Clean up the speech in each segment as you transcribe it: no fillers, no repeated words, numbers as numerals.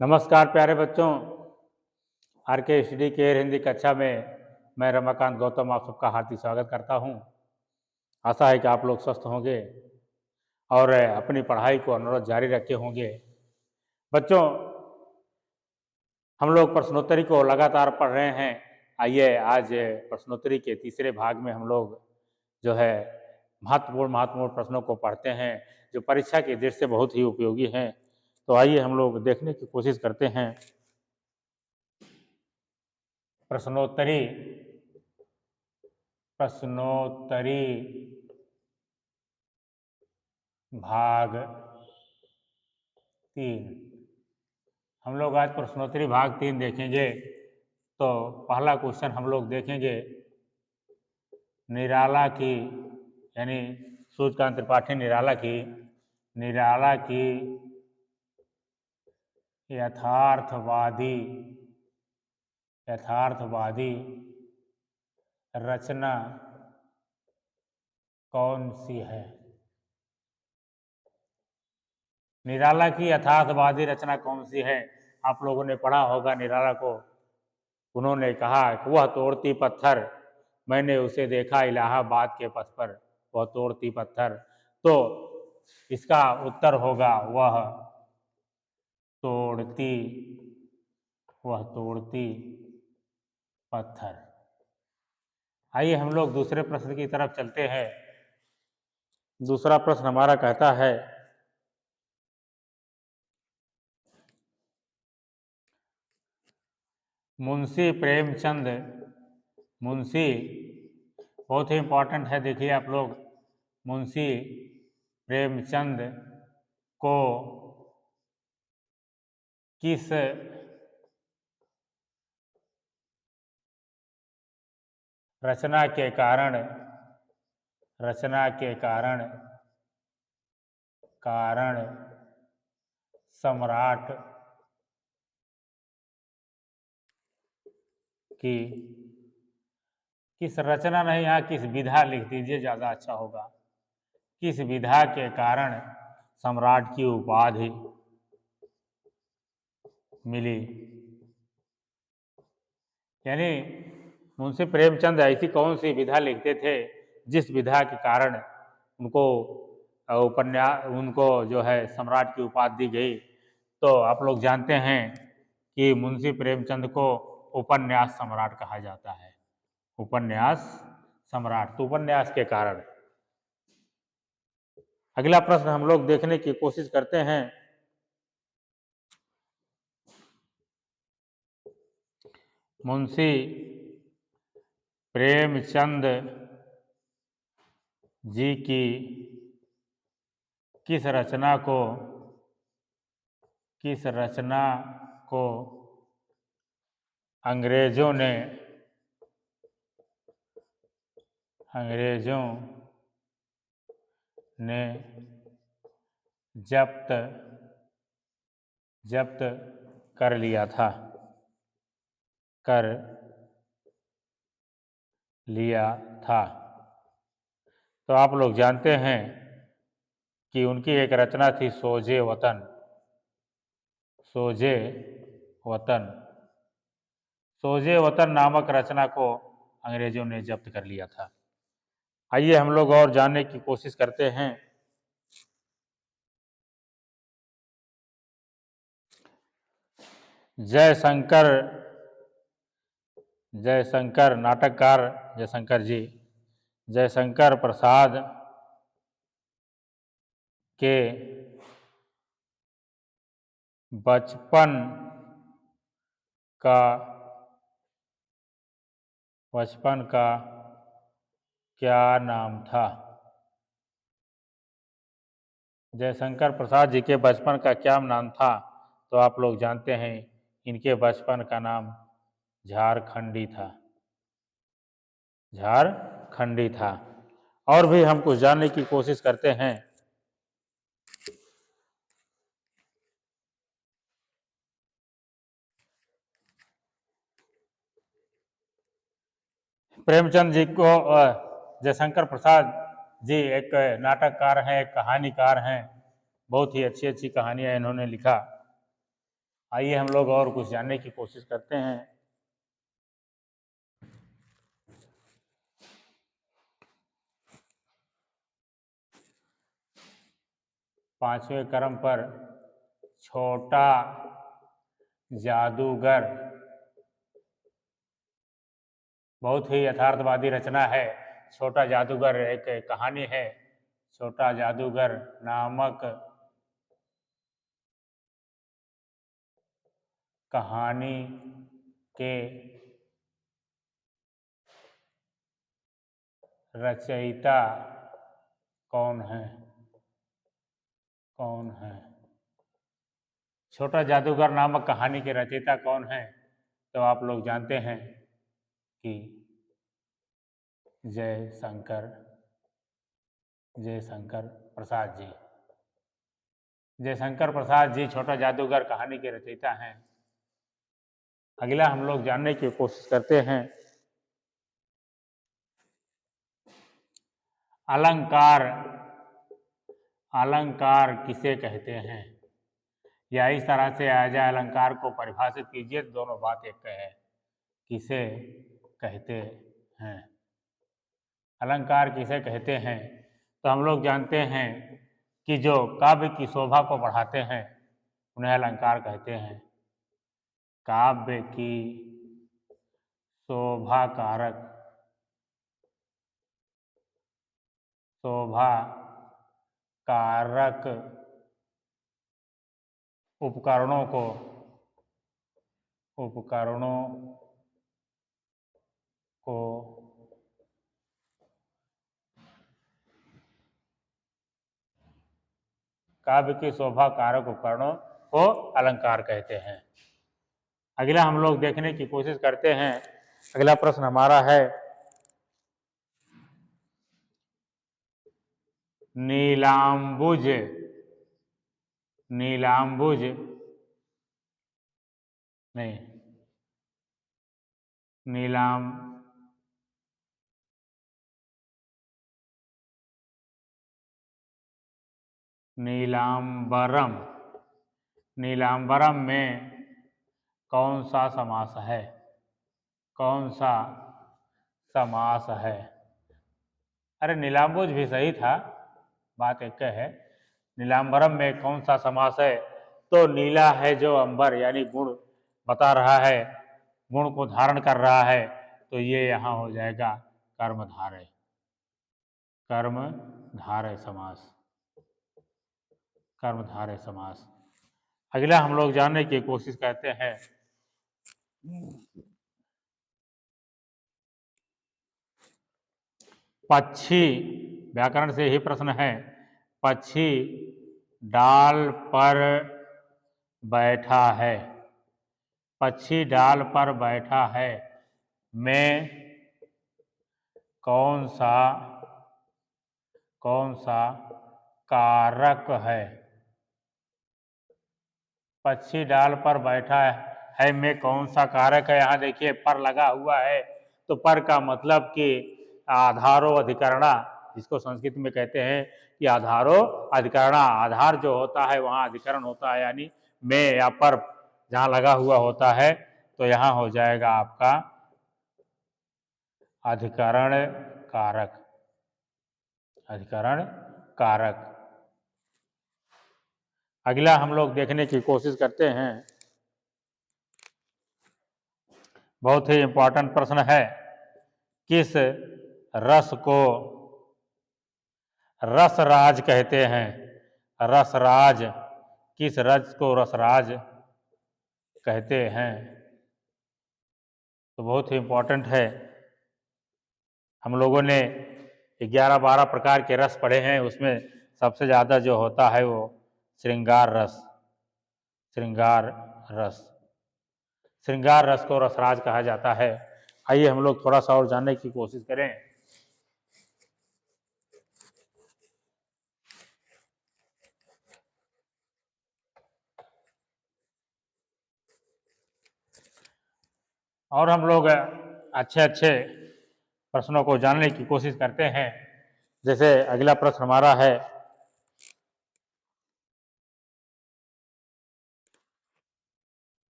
नमस्कार प्यारे बच्चों, आर के स्टडी केयर हिंदी कक्षा में मैं रमाकांत गौतम आप सबका हार्दिक स्वागत करता हूं। आशा है कि आप लोग स्वस्थ होंगे और अपनी पढ़ाई को अनुरोध जारी रखे होंगे। बच्चों, हम लोग प्रश्नोत्तरी को लगातार पढ़ रहे हैं। आइए आज प्रश्नोत्तरी के तीसरे भाग में हम लोग जो है महत्वपूर्ण प्रश्नों को पढ़ते हैं जो परीक्षा की दृष्टि से बहुत ही उपयोगी हैं। तो आइए हम लोग देखने की कोशिश करते हैं। प्रश्नोत्तरी भाग 3। हम लोग आज प्रश्नोत्तरी भाग 3 देखेंगे। तो पहला क्वेश्चन हम लोग देखेंगे, निराला की यानी सूर्यकांत त्रिपाठी निराला की यथार्थवादी रचना कौन सी है? निराला की यथार्थवादी रचना कौन सी है? आप लोगों ने पढ़ा होगा निराला को। उन्होंने कहा कि वह तोड़ती पत्थर, मैंने उसे देखा इलाहाबाद के पथ पर, वह तोड़ती पत्थर। तो इसका उत्तर होगा वह तोड़ती पत्थर। आइए हम लोग दूसरे प्रश्न की तरफ चलते हैं। दूसरा प्रश्न हमारा कहता है, मुंशी बहुत ही इंपॉर्टेंट है, देखिए आप लोग। मुंशी प्रेमचंद को किस रचना के कारण सम्राट की किस रचना नहीं, यहाँ किस विधा लिख दीजिए, ज़्यादा अच्छा होगा। किस विधा के कारण सम्राट की उपाधि मिली? यानी मुंशी प्रेमचंद ऐसी कौन सी विधा लिखते थे जिस विधा के कारण उनको जो है सम्राट की उपाधि दी गई? तो आप लोग जानते हैं कि मुंशी प्रेमचंद को उपन्यास सम्राट कहा जाता है। उपन्यास सम्राट, तो उपन्यास के कारण। अगला प्रश्न हम लोग देखने की कोशिश करते हैं। मुंशी प्रेमचंद जी की किस रचना को अंग्रेजों ने जब्त कर लिया था। तो आप लोग जानते हैं कि उनकी एक रचना थी सोजे वतन नामक रचना को अंग्रेजों ने जब्त कर लिया था। आइए हम लोग और जानने की कोशिश करते हैं। जयशंकर नाटककार जयशंकर प्रसाद के बचपन का क्या नाम था? जयशंकर प्रसाद जी के बचपन का क्या नाम था? तो आप लोग जानते हैं इनके बचपन का नाम झारखंडी था। और भी हम कुछ जानने की कोशिश करते हैं। प्रेमचंद जी को जयशंकर प्रसाद जी एक नाटककार हैं, एक कहानीकार हैं, बहुत ही अच्छी अच्छी कहानियाँ इन्होंने लिखा। आइए हम लोग और कुछ जानने की कोशिश करते हैं। पांचवें क्रम पर छोटा जादूगर बहुत ही यथार्थवादी रचना है। छोटा जादूगर एक कहानी है। छोटा जादूगर नामक कहानी के रचयिता कौन है? कौन है? छोटा जादूगर नामक कहानी के रचयिता कौन है? तो आप लोग जानते हैं कि जयशंकर प्रसाद जी। जयशंकर प्रसाद जी छोटा जादूगर कहानी के रचयिता हैं। अगला हम लोग जानने की कोशिश करते हैं, अलंकार अलंकार किसे कहते हैं? या इस तरह से आ जाए, अलंकार को परिभाषित कीजिए, दोनों बात एक है। किसे कहते हैं? अलंकार किसे कहते हैं? तो हम लोग जानते हैं कि जो काव्य की शोभा को बढ़ाते हैं उन्हें अलंकार कहते हैं। काव्य की शोभा कारक उपकरणों को काव्य की शोभा कारक उपकरणों को अलंकार कहते हैं। अगला हम लोग देखने की कोशिश करते हैं। अगला प्रश्न हमारा है, नीलांबुज नहीं, नीलांबरम में कौन सा समास है? कौन सा समास है? अरे नीलांबुज भी सही था, बात एक है। नीलांबरम में कौन सा समास है? तो नीला है जो अंबर, यानी गुण बता रहा है, गुण को धारण कर रहा है, तो ये यहाँ हो जाएगा कर्मधारय समास। अगला हम लोग जानने की कोशिश करते हैं, पक्षी, व्याकरण से ही प्रश्न है। पक्षी डाल पर बैठा है, पक्षी डाल पर बैठा है में कौन सा कारक है? पक्षी डाल पर बैठा है में कौन सा कारक है? यहाँ देखिए पर लगा हुआ है, तो पर का मतलब कि आधारो अधिकरणा, जिसको संस्कृत में कहते हैं कि आधारो अधिकरणा। आधार जो होता है वहाँ अधिकरण होता है, यानी में या पर जहाँ लगा हुआ होता है, तो यहाँ हो जाएगा आपका अधिकरण कारक। अगला हम लोग देखने की कोशिश करते हैं, बहुत ही इंपॉर्टेंट प्रश्न है, किस रस को रसराज कहते हैं? रसराज, किस रस को रसराज कहते हैं? तो बहुत ही इंपॉर्टेंट है। हम लोगों ने 11-12 प्रकार के रस पढ़े हैं, उसमें सबसे ज़्यादा जो होता है वो श्रृंगार रस को रसराज कहा जाता है। आइए हम लोग थोड़ा सा और जानने की कोशिश करें। और हम लोग अच्छे प्रश्नों को जानने की कोशिश करते हैं। जैसे अगला प्रश्न हमारा है,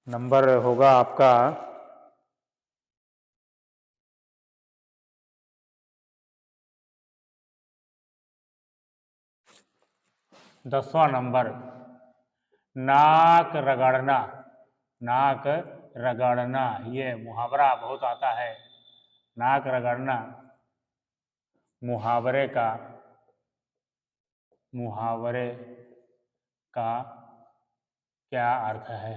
नंबर होगा आपका 10वां नंबर, नाक रगड़ना। नाक रगड़ना, ये मुहावरा बहुत आता है। नाक रगड़ना मुहावरे का क्या अर्थ है?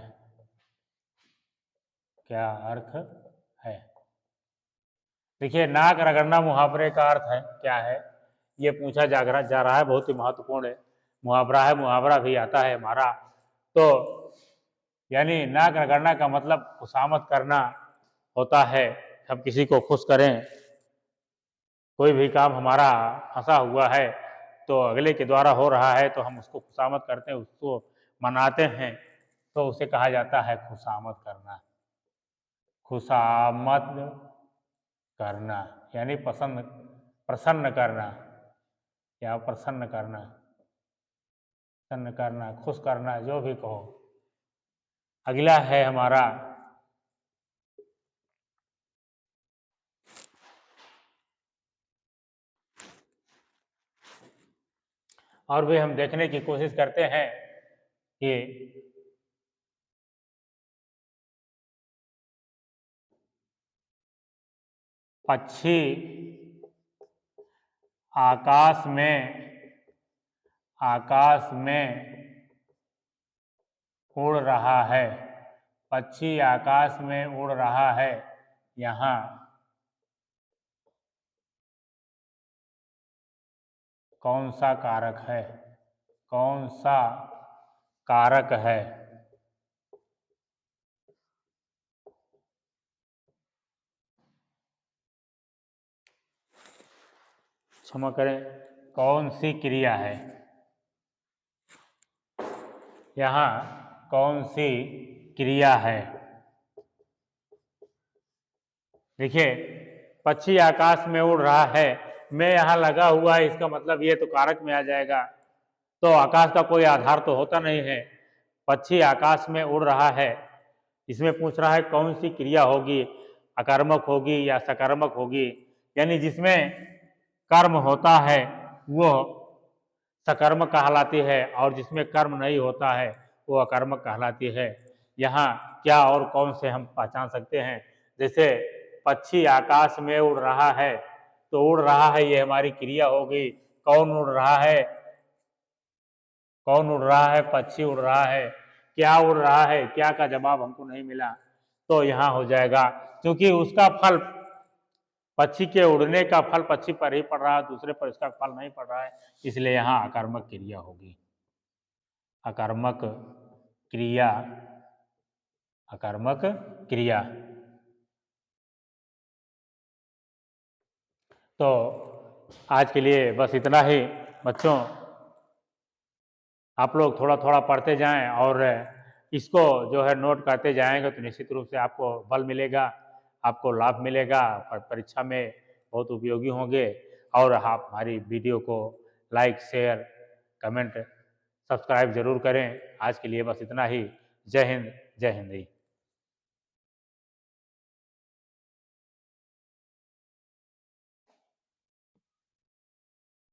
क्या अर्थ है? देखिए, नाक रगड़ना मुहावरे का अर्थ है क्या है, ये पूछा जा रहा है। बहुत ही महत्वपूर्ण है मुहावरा है, मुहावरा भी आता है हमारा। तो यानी नाक रगड़ना का मतलब खुशामद करना होता है। हम किसी को खुश करें, कोई भी काम हमारा फंसा हुआ है तो अगले के द्वारा हो रहा है तो हम उसको खुशामद करते हैं, उसको मनाते हैं, तो उसे कहा जाता है खुशामद करना। खुशामद करना यानी प्रसन्न करना या प्रसन्न करना, खुश करना, जो भी कहो। अगला है हमारा और भी हम देखने की कोशिश करते हैं कि पक्षी आकाश में उड़ रहा है। पक्षी आकाश में उड़ रहा है, यहाँ कौन सा कारक है? कौन सा कारक है? क्षमा करें, कौन सी क्रिया है? यहाँ कौन सी क्रिया है? देखिए, पक्षी आकाश में उड़ रहा है, मैं यहाँ लगा हुआ है, इसका मतलब ये तो कारक में आ जाएगा। तो आकाश का कोई आधार तो होता नहीं है। पक्षी आकाश में उड़ रहा है, इसमें पूछ रहा है कौन सी क्रिया होगी, अकर्मक होगी या सकर्मक होगी। यानी जिसमें कर्म होता है वो सकर्मक कहलाती है और जिसमें कर्म नहीं होता है वो अकर्मक कहलाती है। यहाँ क्या और कौन से हम पहचान सकते हैं? जैसे पक्षी आकाश में उड़ रहा है, तो उड़ रहा है ये हमारी क्रिया होगी। कौन उड़ रहा है? कौन उड़ रहा है? पक्षी उड़ रहा है। क्या उड़ रहा है? क्या का जवाब हमको नहीं मिला, तो यहाँ हो जाएगा, क्योंकि उसका फल, पक्षी के उड़ने का फल पक्षी पर ही पड़ रहा है, दूसरे पर इसका फल नहीं पड़ रहा है, इसलिए यहाँ अकर्मक क्रिया होगी। अकर्मक क्रिया, अकर्मक क्रिया। तो आज के लिए बस इतना ही बच्चों। आप लोग थोड़ा थोड़ा पढ़ते जाएं और इसको जो है नोट करते जाएंगे तो निश्चित रूप से आपको बल मिलेगा, आपको लाभ मिलेगा, परीक्षा में बहुत उपयोगी होंगे। और आप हमारी वीडियो को लाइक, शेयर, कमेंट, सब्सक्राइब जरूर करें। आज के लिए बस इतना ही। जय हिंद, जय हिंद।